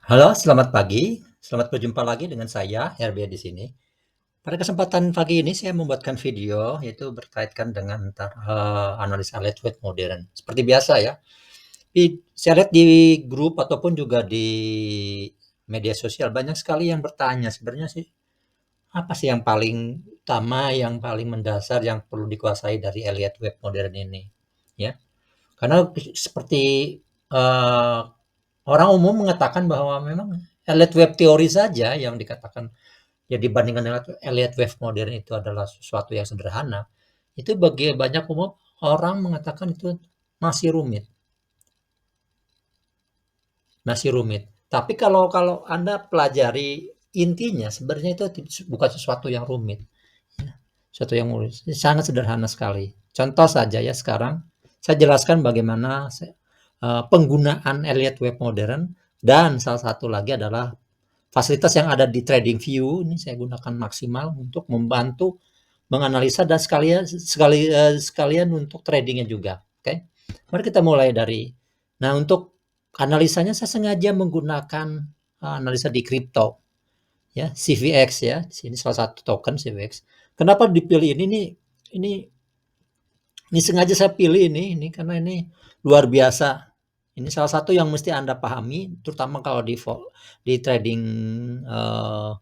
Halo, selamat pagi. Selamat berjumpa lagi dengan saya, RB di sini. Pada kesempatan pagi ini saya membuatkan video yaitu berkaitan dengan analisa Lightweight modern. Seperti biasa ya. Saya lihat di grup ataupun juga di media sosial banyak sekali yang bertanya sebenarnya sih apa sih yang paling utama, yang paling mendasar yang perlu dikuasai dari Elliott Wave modern ini, ya. Karena seperti eh, orang umum mengatakan bahwa memang Elliott Wave teori saja yang dikatakan ya dibandingkan dengan Elliott Wave modern itu adalah sesuatu yang sederhana, itu bagi banyak umum orang mengatakan itu masih rumit, masih rumit. Tapi kalau kalau Anda pelajari intinya sebenarnya itu bukan sesuatu yang rumit, ya. Sesuatu yang rumit, sangat sederhana sekali. Contoh saja ya sekarang saya jelaskan bagaimana penggunaan Elliott Wave modern dan salah satu lagi adalah fasilitas yang ada di TradingView ini saya gunakan maksimal untuk membantu menganalisa dan sekalian untuk tradingnya juga. Oke, mari kita mulai dari. Nah, untuk analisanya saya sengaja menggunakan analisa di kripto, ya CVX ya. Di sini salah satu token CVX. Kenapa dipilih ini nih? Ini sengaja saya pilih ini karena ini luar biasa. Ini salah satu yang mesti Anda pahami, terutama kalau di trading uh,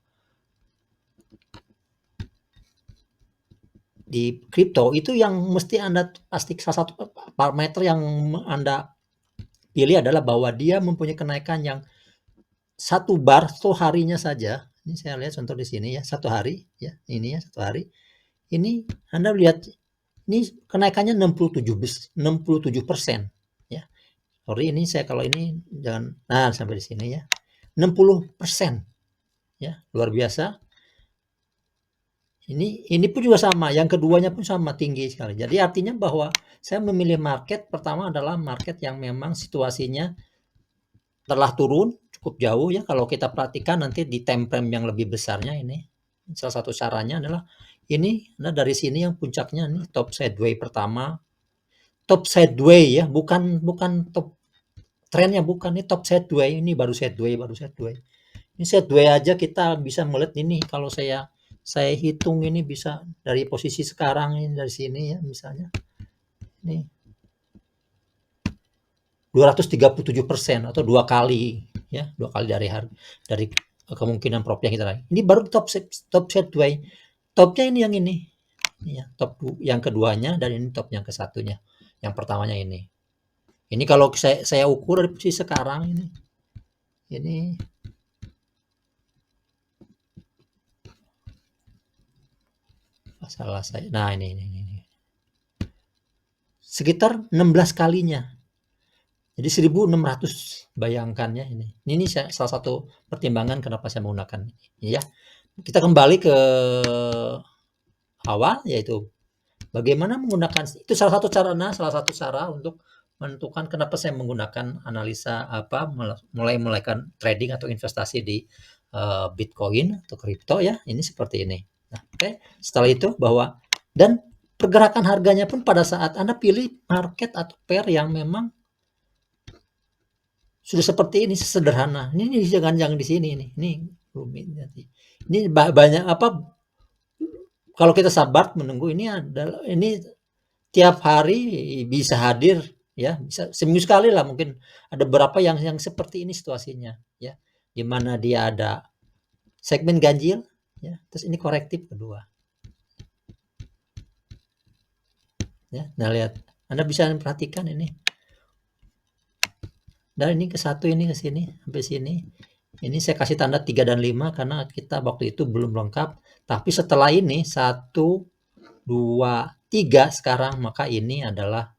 di kripto itu yang mesti Anda pasti salah satu parameter yang Anda pilih adalah bahwa dia mempunyai kenaikan yang satu bar satu harinya saja. Ini saya lihat contoh di sini ya, satu hari ya, ini ya satu hari. Ini Anda lihat ini kenaikannya 67% ya. Sorry ini saya kalau ini jangan sampai di sini ya. 60% ya, luar biasa. Ini pun juga sama, yang keduanya pun sama tinggi sekali. Jadi artinya bahwa saya memilih market pertama adalah market yang memang situasinya telah turun cukup jauh ya. Kalau kita perhatikan nanti di time frame yang lebih besarnya ini, salah satu caranya adalah ini, nah dari sini yang puncaknya nih top sideways pertama, top sideways ya, bukan bukan top trennya bukan, ini top sideways, ini baru sideways, baru sideways. Ini sideways aja kita bisa melihat ini kalau saya hitung ini bisa dari posisi sekarang ini dari sini ya misalnya ini 237% atau dua kali ya, dua kali dari kemungkinan profit yang kita naik. Ini baru top sideways. Topnya ini yang ini. Ya, top yang keduanya dan ini top yang kesatunya. Yang pertamanya ini. Ini kalau saya ukur dari posisi sekarang ini. Ini salah saya. Nah, ini. Sekitar 16 kalinya. Jadi 1600 bayangkan ya ini. Ini salah satu pertimbangan kenapa saya menggunakan ini ya. Kita kembali ke awal yaitu bagaimana menggunakan itu salah satu cara untuk menentukan kenapa saya menggunakan analisa mulai-mulaikan trading atau investasi di Bitcoin atau kripto ya. Ini seperti ini. Nah, oke. Setelah itu bahwa dan pergerakan harganya pun pada saat Anda pilih market atau pair yang memang sudah seperti ini sederhana. Ini jangan di sini nih. Ini rumit nanti. Ini banyak apa kalau kita sabar menunggu ini adalah ini tiap hari bisa hadir ya, bisa seminggu sekali lah mungkin ada beberapa yang seperti ini situasinya ya. Di mana dia ada segmen ganjil ya, terus ini korektif kedua ya. Nah, lihat. Anda bisa perhatikan ini. Dan ini ke satu ini ke sini sampai sini. Ini saya kasih tanda 3 dan 5 karena kita waktu itu belum lengkap. Tapi setelah ini 1, 2, 3 sekarang maka ini adalah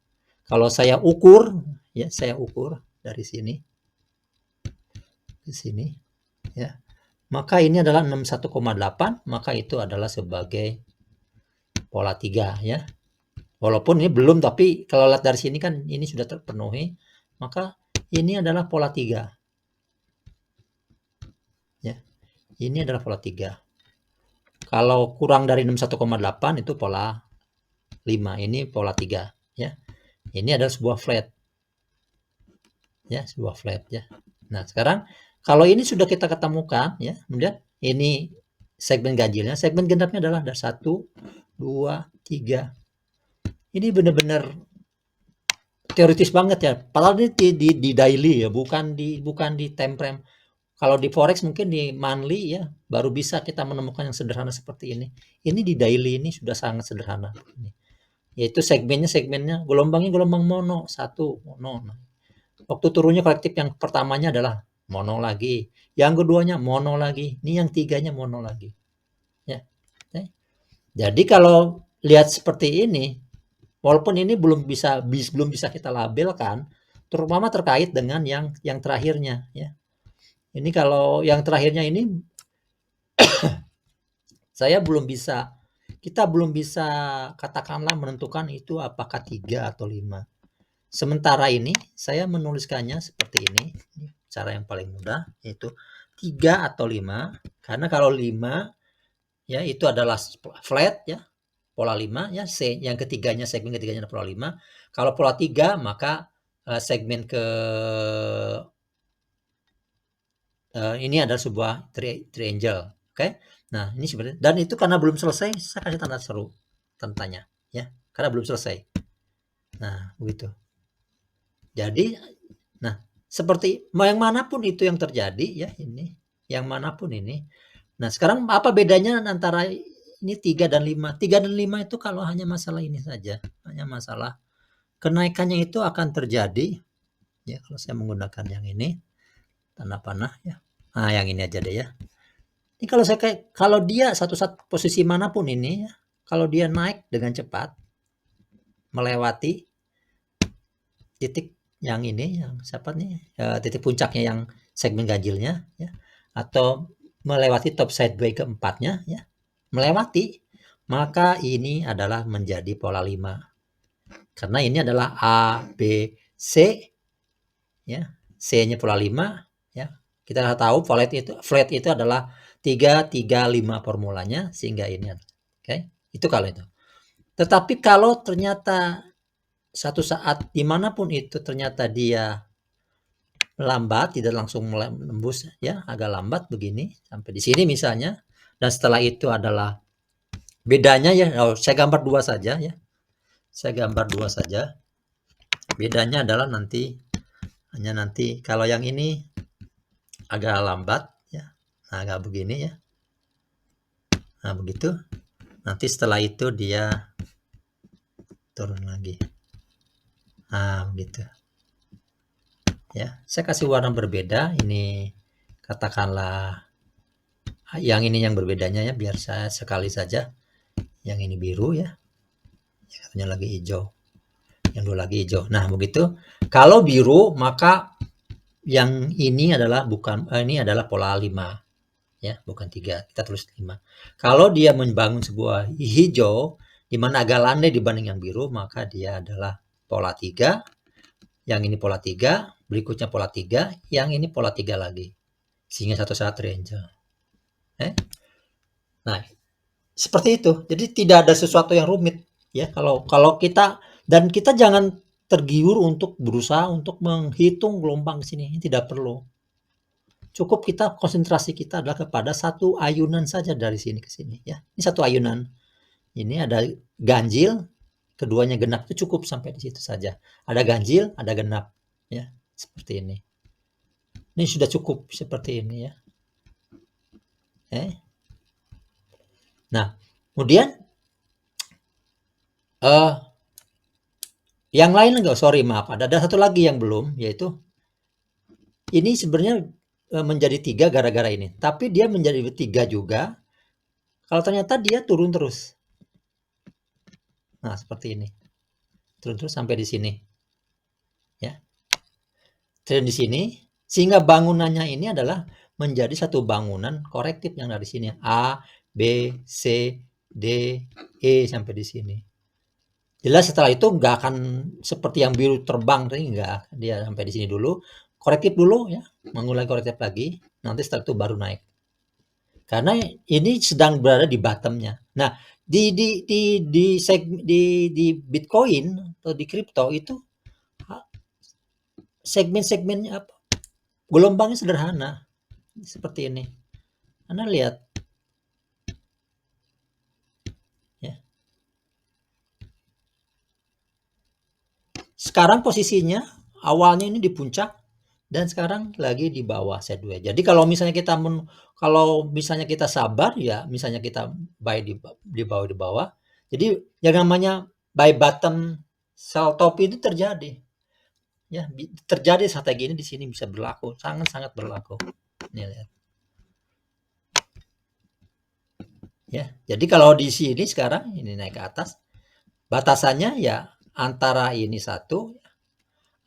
kalau saya ukur ya, saya ukur dari sini ke sini ya. Maka ini adalah 61,8, maka itu adalah sebagai pola 3 ya. Walaupun ini belum tapi kalau lihat dari sini kan ini sudah terpenuhi, maka ini adalah pola 3 ya. Ini adalah pola 3. Kalau kurang dari 61,8 itu pola 5, ini pola 3 ya. Ini adalah sebuah flat ya, sebuah flat ya. Nah, sekarang Kalau ini sudah kita ketemukan ya, kemudian ini segmen ganjilnya, segmen genapnya adalah ada 1, 2, 3. Ini benar-benar teoritis banget ya. Padahal ini di daily ya, bukan di time frame. Kalau di forex mungkin di monthly ya, baru bisa kita menemukan yang sederhana seperti ini. Ini di daily ini sudah sangat sederhana. Yaitu segmennya gelombangnya gelombang mono, satu mono. Waktu turunnya kolektif yang pertamanya adalah mono lagi, yang keduanya mono lagi, ini yang tiganya mono lagi. Ya. Jadi kalau lihat seperti ini, walaupun ini belum bisa kita labelkan, terutama terkait dengan yang terakhirnya ya. Ini kalau yang terakhirnya ini kita belum bisa katakanlah menentukan itu apakah 3 atau 5. Sementara ini saya menuliskannya seperti ini cara yang paling mudah, yaitu 3 atau 5, karena kalau 5 ya itu adalah flat ya, pola 5 ya, yang ketiganya segmen ketiganya pola 5. Kalau pola 3 maka segmen ini adalah sebuah triangle. Oke. Nah, ini sebenarnya, dan itu karena belum selesai saya kasih tanda seru tentanya ya, karena belum selesai. Nah, begitu. Jadi nah, seperti yang manapun itu yang terjadi ya, ini yang manapun ini. Nah, sekarang apa bedanya antara ini 3 dan 5? 3 dan 5 itu kalau hanya masalah ini saja, hanya masalah kenaikannya itu akan terjadi ya, kalau saya menggunakan yang ini tanda panah ya. Nah, yang ini aja deh ya. Ini kalau dia satu posisi manapun ini ya, kalau dia naik dengan cepat melewati titik yang ini, yang siapa nih, titik puncaknya yang segmen ganjilnya ya, atau melewati top sideway keempatnya ya, melewati, maka ini adalah menjadi pola 5. Karena ini adalah A, B, C ya. C-nya pola 5 ya. Kita tahu flat itu adalah 3, 3, 5 formulanya, sehingga ini. Oke, itu kalau itu. Tetapi kalau ternyata satu saat dimanapun itu ternyata dia lambat, tidak langsung menembus ya, agak lambat begini sampai di sini misalnya, dan setelah itu adalah bedanya ya, saya gambar 2 saja ya. Saya gambar 2 saja. Bedanya adalah nanti kalau yang ini agak lambat ya. Nah, agak begini ya. Nah, begitu. Nanti setelah itu dia turun lagi. Nah, begitu. Ya, saya kasih warna berbeda. Ini katakanlah yang ini yang berbedanya ya, biar saya sekali saja. Yang ini biru ya. Yang satunya lagi hijau. Yang dua lagi hijau. Nah, begitu. Kalau biru maka yang ini adalah ini adalah pola 5 ya, bukan 3. Kita tulis 5. Kalau dia membangun sebuah hijau di mana agak landai dibanding yang biru, maka dia adalah pola 3. Yang ini pola 3, berikutnya pola 3, yang ini pola 3 lagi. Sehingga satu saat triangle. Nah, seperti itu. Jadi tidak ada sesuatu yang rumit ya, kalau kita, dan kita jangan tergiur untuk berusaha untuk menghitung gelombang di sini, tidak perlu. Cukup kita konsentrasi kita adalah kepada satu ayunan saja dari sini ke sini ya. Ini satu ayunan. Ini ada ganjil, keduanya genap, itu cukup sampai di situ saja. Ada ganjil, ada genap ya, seperti ini. Ini sudah cukup seperti ini ya. Nah, kemudian yang lain enggak, maaf, ada satu lagi yang belum, yaitu ini sebenarnya menjadi 3 gara-gara ini, tapi dia menjadi 3 juga kalau ternyata dia turun terus. Nah, seperti ini. Turun terus sampai di sini. Ya. Turun di sini, sehingga bangunannya ini adalah menjadi satu bangunan korektif yang dari sini. A, B, C, D, E sampai di sini. Jelas setelah itu nggak akan seperti yang biru terbang, enggak. Dia sampai di sini dulu, korektif dulu ya, mengulangi korektif lagi, nanti setelah itu baru naik. Karena ini sedang berada di bottomnya. Nah, di Bitcoin atau di kripto itu segmen-segmennya apa? Gelombangnya sederhana. seperti ini. Anda lihat ya. Sekarang posisinya awalnya ini di puncak dan sekarang lagi di bawah sideways. Jadi kalau misalnya kita sabar ya, misalnya kita buy di bawah. Jadi yang namanya buy bottom sell top itu terjadi. Ya, terjadi strategi ini di sini bisa berlaku, sangat-sangat berlaku. Nih lihat. Ya, jadi kalau di sini sekarang ini naik ke atas, batasannya ya antara ini satu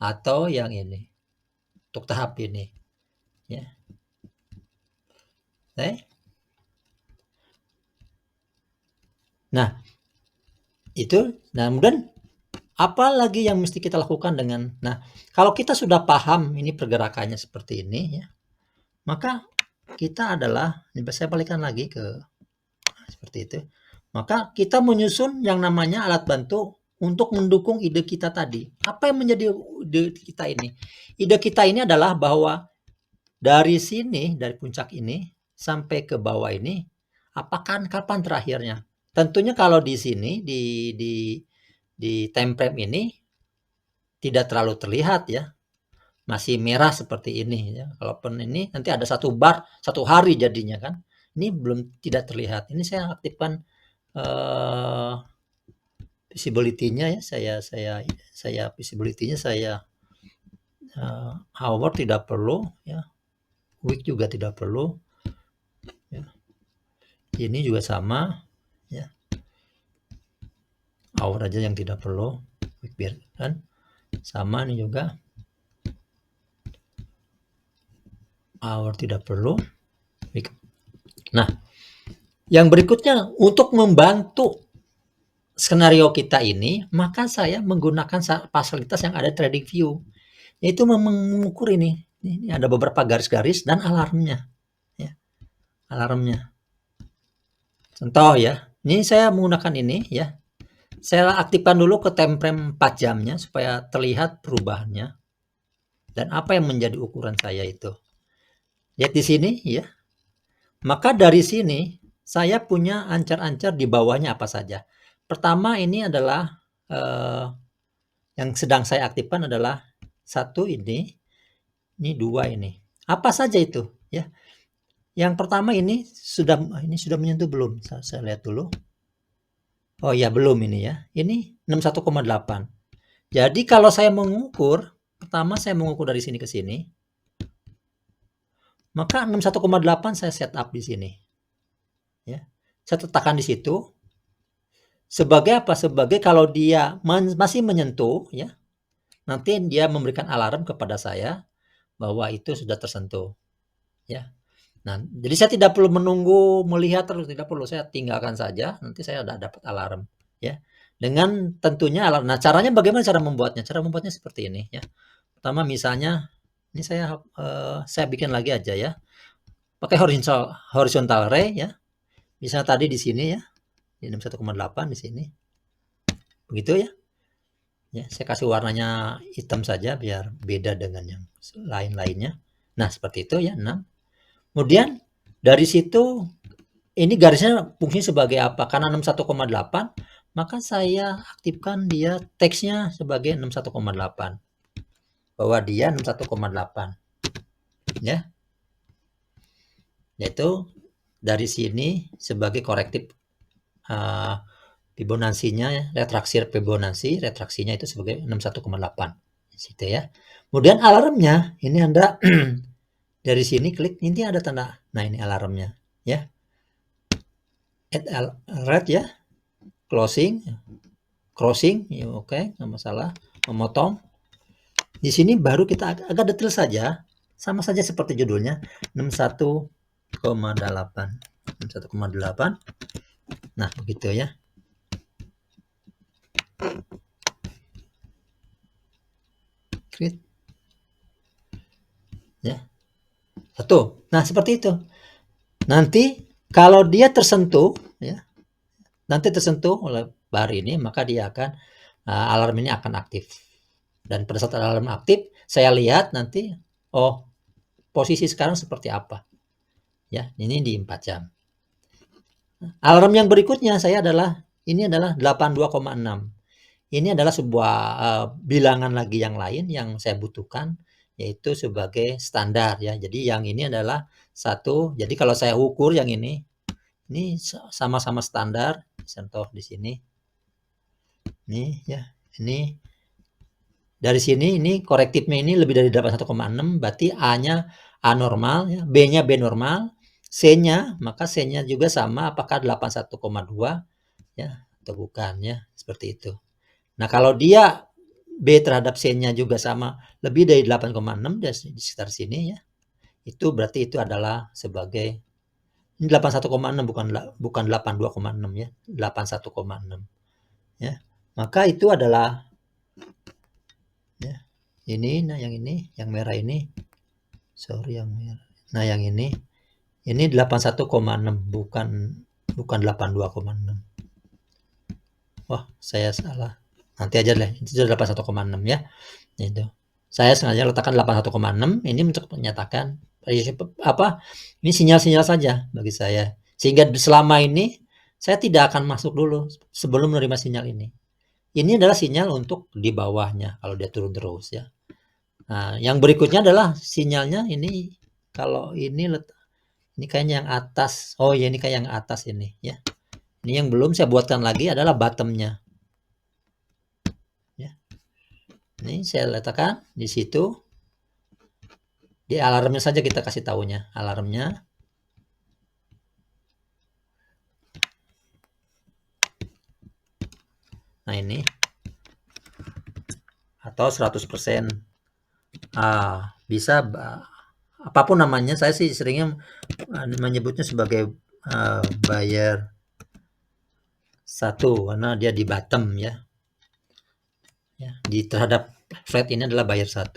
atau yang ini untuk tahap ini. Ya. Nah, itu. Nah, kemudian apa lagi yang mesti kita lakukan dengan, nah, kalau kita sudah paham ini pergerakannya seperti ini ya, maka kita adalah, saya balikan lagi ke seperti itu. Maka kita menyusun yang namanya alat bantu untuk mendukung ide kita tadi. Apa yang menjadi ide kita ini? Ide kita ini adalah bahwa dari sini, dari puncak ini sampai ke bawah ini, apakah kapan terakhirnya? Tentunya kalau di sini di time frame ini tidak terlalu terlihat ya, masih merah seperti ini ya. Kalaupun ini nanti ada satu bar, satu hari jadinya kan. Ini belum, tidak terlihat. Ini saya aktifkan visibility-nya ya. Saya visibility-nya saya hour tidak perlu ya. Week juga tidak perlu. Ya. Ini juga sama ya. Hour aja yang tidak perlu. Week biarkan. Sama ini juga. Hour tidak perlu. Week. Nah, yang berikutnya untuk membantu skenario kita ini, maka saya menggunakan fasilitas yang ada Trading View, yaitu mengukur ini. Ini ada beberapa garis-garis dan alarmnya. Ya. Alarmnya. Contoh ya, ini saya menggunakan ini ya. Saya aktifkan dulu ke time frame 4 jamnya supaya terlihat perubahannya. Dan apa yang menjadi ukuran saya itu. Lihat di sini ya. Maka dari sini saya punya ancar-ancar di bawahnya apa saja. Pertama ini adalah yang sedang saya aktifkan adalah satu ini dua ini. Apa saja itu ya? Yang pertama ini sudah menyentuh belum? Saya lihat dulu. Oh ya, belum ini ya. Ini 61,8. Jadi kalau saya mengukur, pertama saya mengukur dari sini ke sini. Maka 61,8 saya set up di sini. Ya. Saya letakkan di situ. Sebagai apa? Sebagai kalau dia masih menyentuh ya. Nanti dia memberikan alarm kepada saya bahwa itu sudah tersentuh. Ya. Nah, jadi saya tidak perlu menunggu melihat terus, tidak perlu, saya tinggalkan saja, nanti saya udah dapat alarm ya. Dengan tentunya alarm. Nah, caranya bagaimana cara membuatnya? Cara membuatnya seperti ini ya. Pertama misalnya ini saya bikin lagi aja ya. Pakai horizontal array ya. Misalnya tadi di sini ya. Di 61,8 di sini. Begitu ya. Ya, saya kasih warnanya hitam saja biar beda dengan yang lain-lainnya. Nah, seperti itu ya, 6. Kemudian dari situ ini garisnya fungsinya sebagai apa? Karena 61,8, maka saya aktifkan dia teksnya sebagai 61,8. Bahwa dia 61,8. Ya. Yaitu dari sini sebagai korektif Fibonacci-nya, retraksinya itu sebagai 61,8. Situ ya. Kemudian alarmnya, ini Anda dari sini klik, ini ada tanda. Nah, ini alarmnya ya. Add red ya. Closing, crossing, ya oke, nggak masalah. Memotong. Di sini baru kita agak detail saja, sama saja seperti judulnya, 61,8. 61,8. Nah, begitu ya. Create. Ya. Satu. Nah, seperti itu. Nanti kalau dia tersentuh ya, nanti tersentuh oleh bar ini, maka dia akan alarm ini akan aktif. Dan pada saat alarm aktif, saya lihat nanti, oh, posisi sekarang seperti apa. Ya, ini di 4 jam. Alarm yang berikutnya ini adalah 82,6. Ini adalah sebuah bilangan lagi yang lain yang saya butuhkan, yaitu sebagai standar ya. Jadi yang ini adalah satu. Jadi kalau saya ukur yang ini sama-sama standar. Contoh di sini. Nih ya, ini dari sini ini korektifnya ini lebih dari 81,6, berarti A-nya A normal ya, B-nya B normal, C-nya maka C-nya juga sama apakah 81,2 ya atau bukan ya, seperti itu. Nah, kalau dia B terhadap C-nya juga sama lebih dari 8,6 di sekitar sini ya. Itu berarti itu adalah sebagai ini 81,6 bukan 82,6 ya, 81,6 ya. Maka itu adalah ya. Ini yang merah ini. Sorry yang merah. Nah, yang ini 81,6 bukan 82,6. Wah, saya salah. Nanti aja deh. Itu 81,6 ya. Itu. Saya sengaja letakkan 81,6 ini untuk menyatakan ini sinyal-sinyal saja bagi saya. Sehingga selama ini saya tidak akan masuk dulu sebelum menerima sinyal ini. Ini adalah sinyal untuk di bawahnya kalau dia turun terus ya. Nah, yang berikutnya adalah sinyalnya ini kalau ini kayaknya yang atas. Oh ya, ini kayak yang atas ini ya. Ini yang belum saya buatkan lagi adalah bottomnya. Ya. Ini saya letakkan di situ. Di alarmnya saja kita kasih tahunya. Alarmnya. Nah, ini. Atau 100%. Bisa apapun namanya. Saya sih seringnya menyebutnya sebagai buyer 1 karena dia di bottom ya. Di terhadap flat ini adalah buyer 1.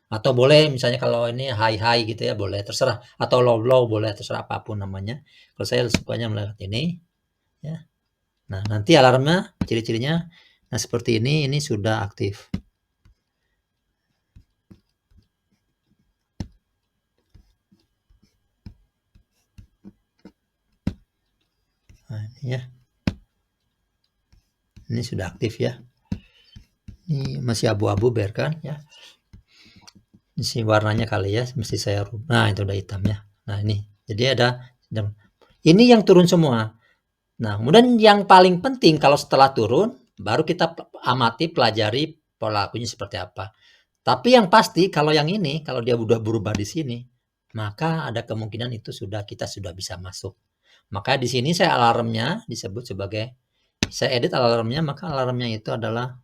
Atau boleh misalnya kalau ini high gitu ya, boleh terserah. Atau low boleh terserah apapun namanya. Kalau saya sukanya melihat ini ya. Nah, nanti alarmnya ciri-cirinya nah seperti ini sudah aktif. Nah, ini ya. Ini sudah aktif ya. Ini masih abu-abu biarkan ya. Ini warnanya kali ya, mesti saya rubah. Nah, itu udah hitam ya. Nah, ini. Jadi ini yang turun semua. Nah, kemudian yang paling penting kalau setelah turun, baru kita amati, pelajari pola lakunya seperti apa. Tapi yang pasti kalau yang ini, kalau dia udah berubah di sini, maka ada kemungkinan kita sudah bisa masuk. Maka di sini saya alarmnya disebut sebagai, saya edit alarmnya, maka alarmnya itu adalah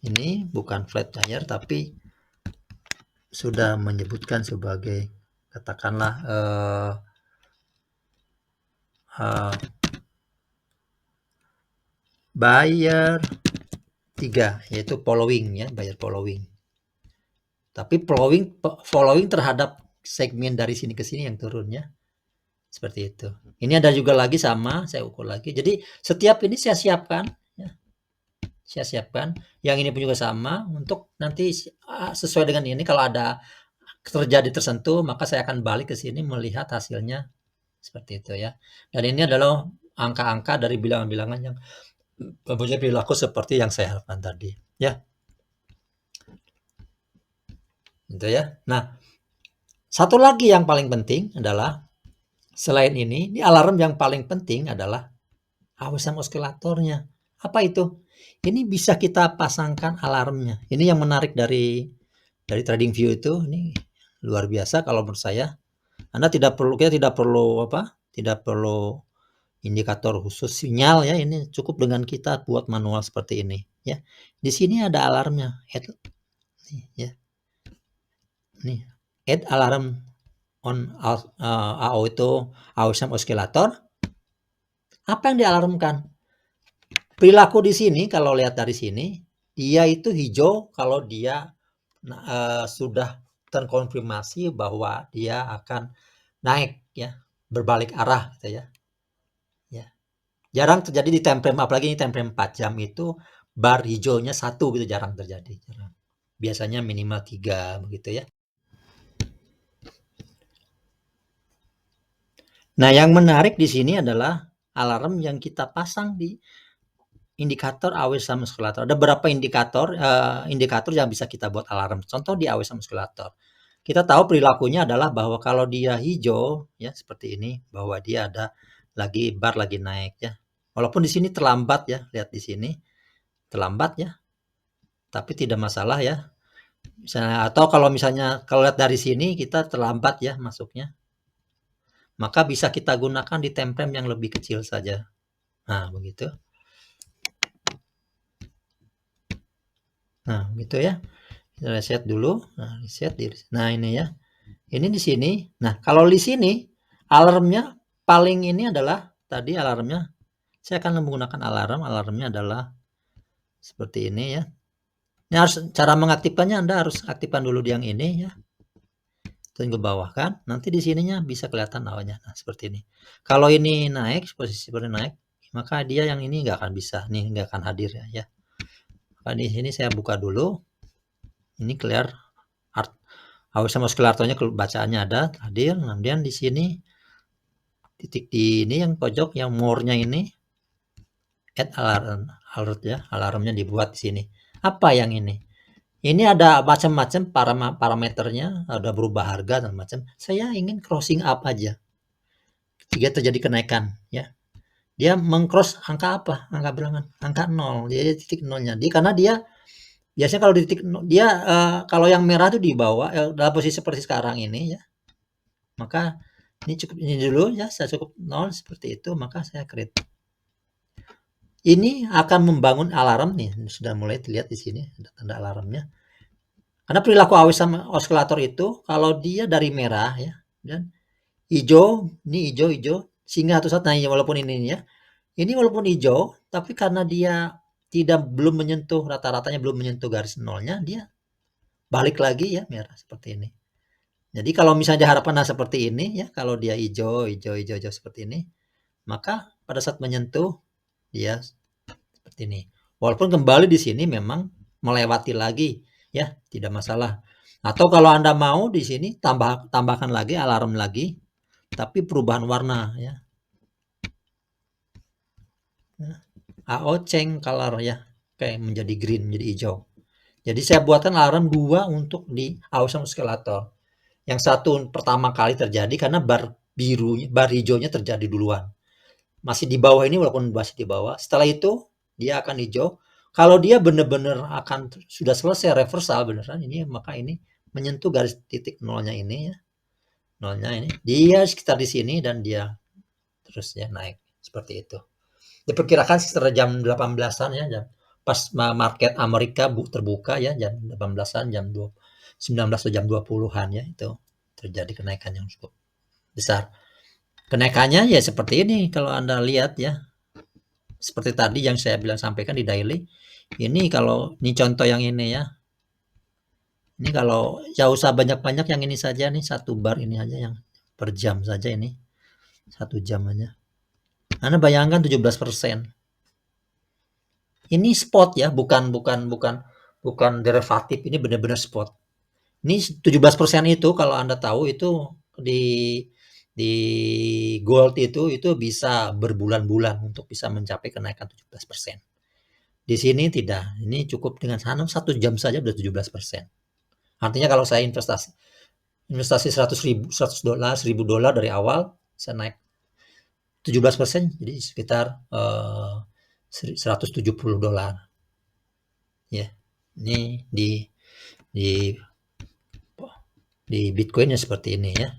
ini bukan flat buyer tapi sudah menyebutkan sebagai katakanlah buyer 3 yaitu following ya, buyer following. Tapi following terhadap segmen dari sini ke sini yang turunnya. Seperti itu. Ini ada juga lagi sama, saya ukur lagi. Jadi setiap ini saya siapkan ya. Saya siapkan. Yang ini pun juga sama untuk nanti sesuai dengan ini kalau ada terjadi tersentuh, maka saya akan balik ke sini melihat hasilnya seperti itu ya. Dan ini adalah angka-angka dari bilangan-bilangan yang mempunyai perilaku seperti yang saya harapkan tadi ya. Gitu ya. Nah, satu lagi yang paling penting adalah selain ini alarm yang paling penting adalah awasan oskilatornya. Apa itu? Ini bisa kita pasangkan alarmnya. Ini yang menarik dari TradingView itu. Ini luar biasa kalau menurut saya. Kita tidak perlu indikator khusus sinyal ya. Ini cukup dengan kita buat manual seperti ini ya. Di sini ada alarmnya. Nih ya. Nih, add alarm on AO itu awesome oscillator. Apa yang dialarmkan? Perilaku di sini kalau lihat dari sini, dia itu hijau kalau dia sudah terkonfirmasi bahwa dia akan naik ya, berbalik arah gitu ya. Ya. Jarang terjadi di time frame, apalagi ini time frame 4 jam itu bar hijaunya 1 gitu jarang terjadi. Biasanya minimal 3 begitu ya. Nah, yang menarik di sini adalah alarm yang kita pasang di indikator awareness musculator. Ada beberapa indikator yang bisa kita buat alarm. Contoh di awareness musculator. Kita tahu perilakunya adalah bahwa kalau dia hijau ya seperti ini, bahwa dia ada bar lagi naik ya. Walaupun di sini terlambat ya, lihat di sini terlambat ya. Tapi tidak masalah ya. Misalnya, atau kalau lihat dari sini kita terlambat ya masuknya, maka bisa kita gunakan di time frame yang lebih kecil saja. Nah, begitu. Nah, gitu ya. Kita reset dulu. Nah, Nah, ini ya. Ini di sini. Nah, kalau di sini alarmnya paling ini adalah tadi alarmnya. Saya akan menggunakan alarmnya adalah seperti ini ya. Ini harus cara mengaktifkannya Anda harus aktifkan dulu yang ini ya. Turun ke bawah kan. Nanti di sininya bisa kelihatan awalnya. Nah, seperti ini. Kalau ini naik, posisi seperti naik, maka dia yang ini nggak akan bisa. Nih nggak akan hadir ya. Maka di sini saya buka dulu. Ini clear art. Sama musculatornya bacaannya ada hadir. Kemudian di sini titik di ini yang pojok yang more-nya ini add alert ya, alarmnya dibuat di sini. Apa yang ini? Ini ada macam-macam parameternya, ada berubah harga dan macam. Saya ingin crossing up aja. Jika terjadi kenaikan ya. Dia mengcross angka apa? Angka bilangan, angka 0. Jadi titik nolnya. Karena dia biasanya kalau di titik dia kalau yang merah itu di bawah dalam posisi seperti sekarang ini ya. Maka ini dulu ya, saya cukup 0 seperti itu, maka saya create. Ini akan membangun alarm nih, sudah mulai terlihat di sini ada tanda alarmnya. Karena perilaku sama oscillator itu kalau dia dari merah ya dan hijau, ini hijau sehingga satu saat walaupun ini ya. Ini walaupun hijau, tapi karena dia belum menyentuh rata-ratanya belum menyentuh garis nolnya, dia balik lagi ya merah seperti ini. Jadi kalau misalnya diharapkan seperti ini ya, kalau dia hijau seperti ini, maka pada saat menyentuh dia seperti ini. Walaupun kembali di sini memang melewati lagi ya, tidak masalah. Atau kalau Anda mau di sini tambahkan lagi alarm lagi, tapi perubahan warna ya. AO change color ya, kayak menjadi green, menjadi hijau. Jadi saya buatkan alarm 2 untuk di awesome escalator. Yang satu pertama kali terjadi karena bar hijaunya terjadi duluan. Masih di bawah ini walaupun masih di bawah. Setelah itu dia akan hijau. Kalau dia benar-benar akan sudah selesai reversal beneran ini, maka ini menyentuh garis titik nolnya ini ya. Nolnya ini. Dia sekitar di sini dan dia terus ya naik seperti itu. Diperkirakan sekitar jam 18-an ya, pas market Amerika terbuka ya, jam 18-an, jam 19 atau jam 20-an ya, itu terjadi kenaikan yang cukup besar. Kenaikannya ya seperti ini kalau Anda lihat ya. Seperti tadi yang saya sampaikan di daily. Ini kalau ini contoh yang ini ya. Ini kalau ya usah banyak-banyak yang ini saja nih, satu bar ini aja yang per jam saja ini. 1 jam aja. Anda bayangkan 17%. Ini spot ya, bukan derivatif, ini benar-benar spot. Ini 17% itu kalau Anda tahu itu di gold itu bisa berbulan-bulan untuk bisa mencapai kenaikan 17%. Di sini tidak. Ini cukup dengan 1 jam saja udah 17%. Artinya kalau saya investasi 100 dolar, 1000 dolar dari awal, saya naik 17%, jadi sekitar 170 dolar. Ya. Ini di Bitcoinnya seperti ini ya.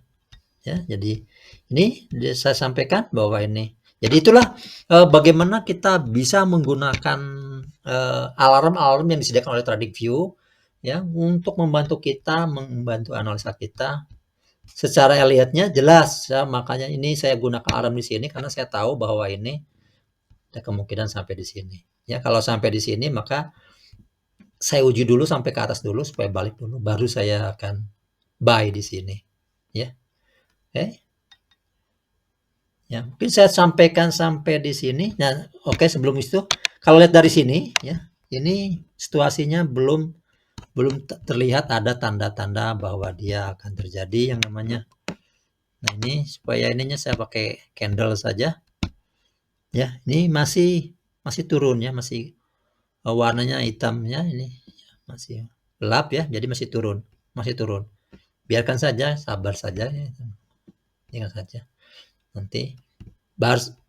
Ya, jadi ini saya sampaikan bahwa ini. Jadi itulah bagaimana kita bisa menggunakan alarm-alarm yang disediakan oleh TradingView ya untuk membantu analisa kita. Secara Elliott-nya jelas ya, makanya ini saya gunakan alarm di sini karena saya tahu bahwa ini ada kemungkinan sampai di sini. Ya, kalau sampai di sini maka saya uji dulu sampai ke atas dulu supaya balik dulu, baru saya akan buy di sini. Ya. Oke. Ya, mungkin saya sampaikan sampai di sini. Nah, oke, sebelum itu kalau lihat dari sini ya, ini situasinya belum terlihat ada tanda-tanda bahwa dia akan terjadi yang namanya Nah, ini supaya ininya saya pakai candle saja. Ya, ini masih turun ya, masih warnanya hitamnya ini masih gelap ya, jadi masih turun, Biarkan saja, sabar saja ya. Tinggal saja. Nanti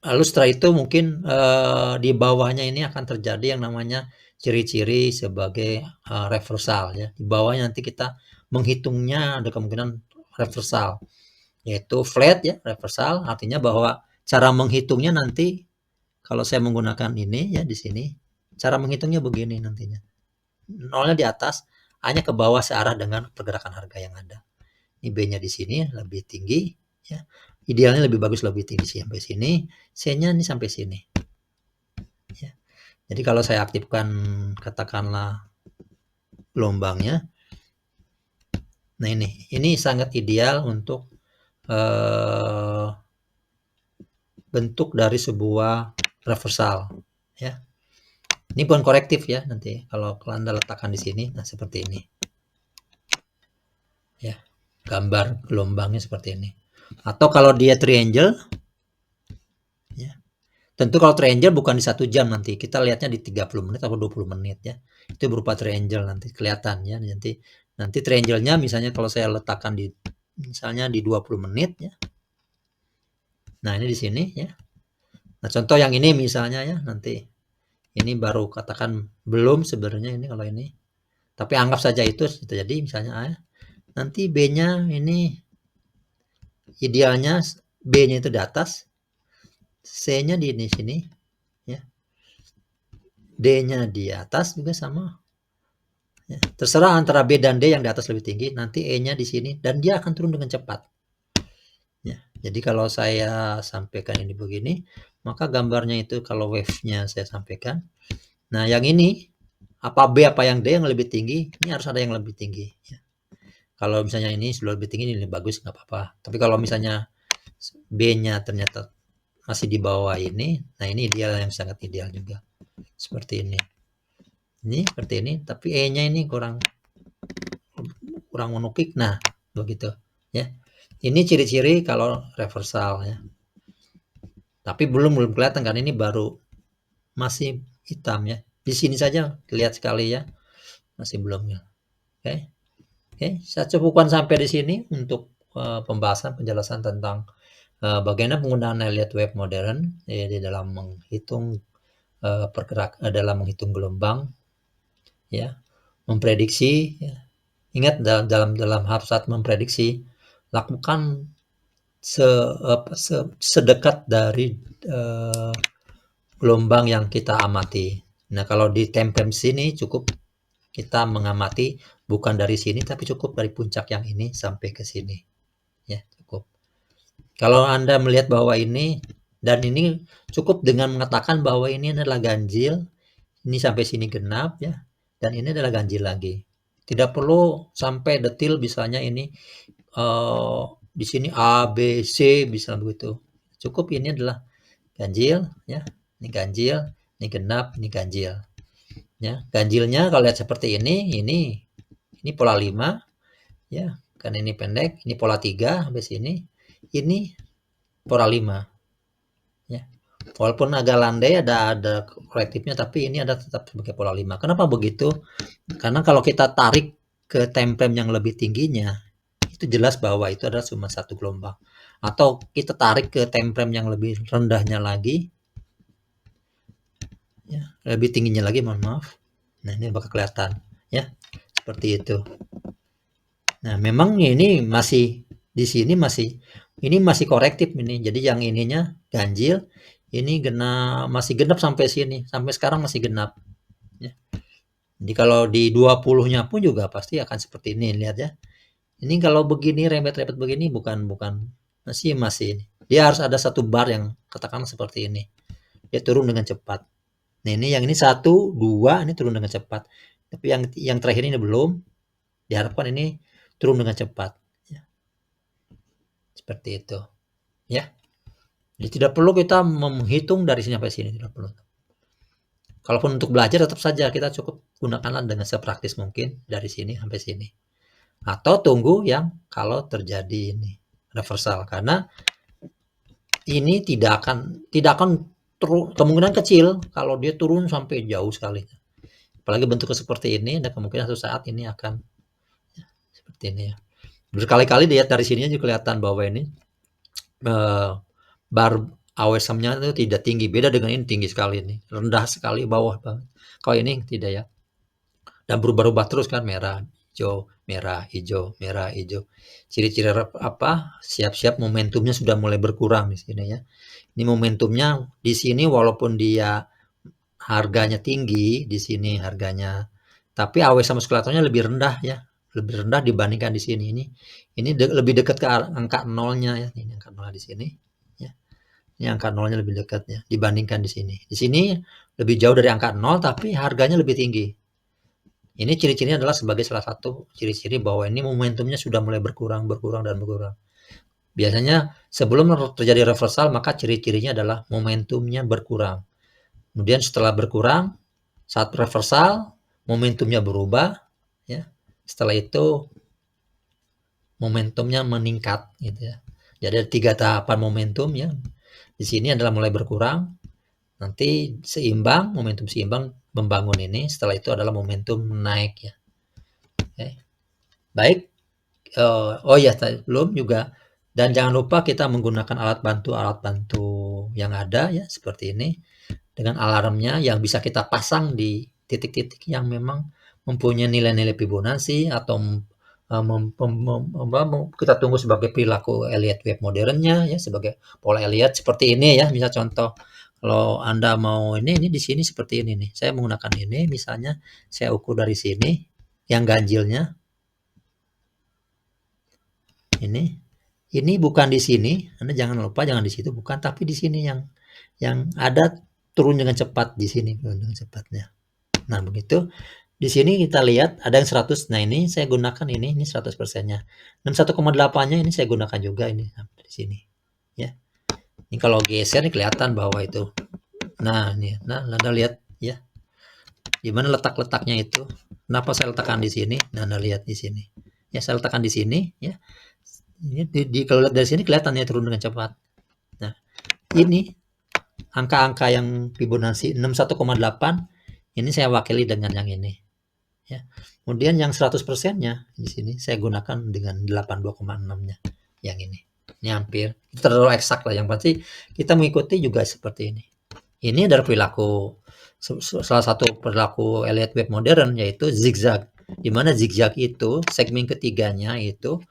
lalu setelah itu mungkin di bawahnya ini akan terjadi yang namanya ciri-ciri sebagai reversal ya. Di bawahnya nanti kita menghitungnya ada kemungkinan reversal, yaitu flat ya, reversal artinya bahwa cara menghitungnya nanti kalau saya menggunakan ini ya di sini, cara menghitungnya begini nantinya. Nolnya di atas, hanya ke bawah searah dengan pergerakan harga yang ada. Ini B-nya di sini lebih tinggi ya. Idealnya lebih bagus lebih tinggi sampai sini, C-nya ini sampai sini. Ya. Jadi kalau saya aktifkan katakanlah gelombangnya, nah ini sangat ideal untuk bentuk dari sebuah reversal ya. Ini bukan korektif ya, nanti kalau Anda letakkan di sini, nah seperti ini ya, gambar gelombangnya seperti ini. Atau kalau dia triangle ya, tentu kalau triangle bukan di 1 jam, nanti kita lihatnya di 30 menit atau 20 menit ya, itu berupa triangle nanti kelihatan ya. Nanti triangle-nya misalnya kalau saya letakkan di misalnya di 20 menit ya, nah ini di sini ya. Nah contoh yang ini misalnya ya, nanti ini baru katakan belum sebenarnya ini kalau ini, tapi anggap saja itu terjadi misalnya nanti B-nya ini idealnya B-nya itu di atas, C-nya di sini ya, D-nya di atas juga sama ya. Terserah antara B dan D yang di atas lebih tinggi, nanti E-nya di sini dan dia akan turun dengan cepat ya. Jadi kalau saya sampaikan ini begini, maka gambarnya itu kalau wave-nya saya sampaikan, nah yang ini apa B apa yang D yang lebih tinggi, ini harus ada yang lebih tinggi ya. Kalau misalnya ini sudah lebih tinggi, ini lebih bagus, nggak apa-apa. Tapi kalau misalnya B-nya ternyata masih di bawah ini, nah ini ideal, yang sangat ideal juga. Seperti ini. Ini seperti ini, tapi E-nya ini kurang menukik. Nah, begitu ya. Ini ciri-ciri kalau reversal ya. Tapi belum kelihatan kan, ini baru masih hitam ya. Di sini saja lihat sekali ya. Masih belum ya. Oke. Saya cukupkan sampai di sini untuk pembahasan penjelasan tentang bagaimana penggunaan Elliott Wave modern di dalam menghitung dalam menghitung gelombang ya, memprediksi ya. Ingat dalam saat memprediksi, lakukan sedekat dari gelombang yang kita amati. Nah kalau di time sini cukup kita mengamati bukan dari sini, tapi cukup dari puncak yang ini sampai ke sini ya, cukup. Kalau Anda melihat bahwa ini dan ini, cukup dengan mengatakan bahwa ini adalah ganjil, ini sampai sini genap ya, dan ini adalah ganjil lagi. Tidak perlu sampai detil misalnya ini di sini A, B, C bisa begitu. Cukup ini adalah ganjil ya, ini ganjil, ini genap, ini ganjil. Ya, ganjilnya kalau lihat seperti ini pola 5 ya, kan ini pendek, ini pola 3 sampai sini, ini pola 5 ya. Walaupun agak landai ada korektifnya, tapi ini ada tetap sebagai pola 5. Kenapa begitu? Karena kalau kita tarik ke time frame yang lebih tingginya, itu jelas bahwa itu adalah cuma satu gelombang. Atau kita tarik ke time frame yang lebih rendahnya lagi, ya, lebih tingginya lagi, mohon maaf. Nah ini bakal kelihatan ya, seperti itu. Nah memang ini masih di sini masih korektif ini. Jadi yang ininya ganjil, ini masih genap sampai sini, sampai sekarang masih genap ya. Jadi kalau di 20-nya pun juga pasti akan seperti ini, lihat ya. Ini kalau begini rembet-rembet begini bukan masih dia harus ada satu bar yang katakanlah seperti ini. Dia turun dengan cepat. Nah, ini yang ini 1, 2 ini turun dengan cepat. Tapi yang terakhir ini belum. Diharapkan ini turun dengan cepat ya. Seperti itu ya. Jadi tidak perlu kita menghitung dari sini sampai sini, tidak perlu. Kalaupun untuk belajar tetap saja kita cukup gunakanlah dengan sepraktis mungkin dari sini sampai sini. Atau tunggu yang kalau terjadi ini reversal, karena ini tidak akan kemungkinan kecil kalau dia turun sampai jauh sekali. Apalagi bentuknya seperti ini, ada kemungkinan suatu saat ini akan seperti ini ya. Berkali-kali lihat dari sininya juga kelihatan bahwa ini bar AWSM-nya itu tidak tinggi, beda dengan ini tinggi sekali ini, rendah sekali bawah banget. Kalau ini tidak ya. Dan berubah-ubah terus kan, merah, hijau, merah, hijau, merah, hijau. Ciri-ciri apa? Siap-siap momentumnya sudah mulai berkurang di sini ya. Ini momentumnya di sini walaupun dia harganya tinggi, di sini harganya, tapi AWS muskulatornya lebih rendah ya, lebih rendah dibandingkan di sini. Ini lebih dekat ke angka nolnya ya, ini angka nolnya di sini ya. Ini angka nolnya lebih dekat ya dibandingkan di sini. Di sini lebih jauh dari angka nol tapi harganya lebih tinggi. Ini ciri-cirinya adalah sebagai salah satu ciri-ciri bahwa ini momentumnya sudah mulai berkurang, berkurang, dan berkurang. Biasanya sebelum terjadi reversal, maka ciri-cirinya adalah momentumnya berkurang. Kemudian setelah berkurang, saat reversal, momentumnya berubah. Ya. Setelah itu, momentumnya meningkat. Gitu ya. Jadi ada 3 tahapan momentum ya. Di sini adalah mulai berkurang, nanti seimbang, momentum seimbang membangun ini. Setelah itu adalah momentum naik ya. Oke. Baik. Oh ya, belum juga. Dan jangan lupa kita menggunakan alat bantu yang ada ya, seperti ini. Dengan alarmnya yang bisa kita pasang di titik-titik yang memang mempunyai nilai-nilai Fibonacci atau kita tunggu sebagai perilaku Elliott wave modernnya ya, sebagai pola Elliott seperti ini ya. Misal contoh, kalau Anda mau ini di sini seperti ini nih. Saya menggunakan ini, misalnya saya ukur dari sini yang ganjilnya ini bukan di sini, Anda jangan lupa, jangan di situ, bukan, tapi di sini yang ada turun dengan cepat di sini, turun dengan cepatnya. Nah, begitu. Di sini kita lihat ada yang 100. Nah, ini saya gunakan ini 100%-nya. 61,8-nya ini saya gunakan juga ini di sini. Ya. Ini kalau geser nih kelihatan bahwa itu. Nah, ini. Nah, Anda lihat ya. Di mana letak-letaknya itu? Kenapa saya letakkan di sini? Nah, Anda lihat di sini. Ya, saya letakkan di sini ya. Ini kalau lihat dari sini kelihatan ya turun dengan cepat. Nah, ini angka-angka yang Fibonacci 61,8 ini saya wakili dengan yang ini ya. Kemudian yang 100%-nya di sini saya gunakan dengan 82,6-nya yang ini. Ini hampir itu terlalu eksak lah, yang pasti kita mengikuti juga seperti ini. Ini adalah perilaku, salah satu perilaku Elliott wave modern, yaitu zigzag, di mana zigzag itu segmen ketiganya itu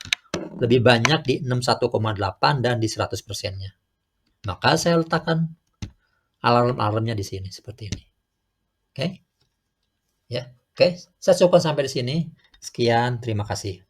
lebih banyak di 61,8 dan di 100%-nya. Maka saya letakkan alarm-alarmnya di sini seperti ini. Oke. Ya, oke. Saya cukup sampai di sini. Sekian, terima kasih.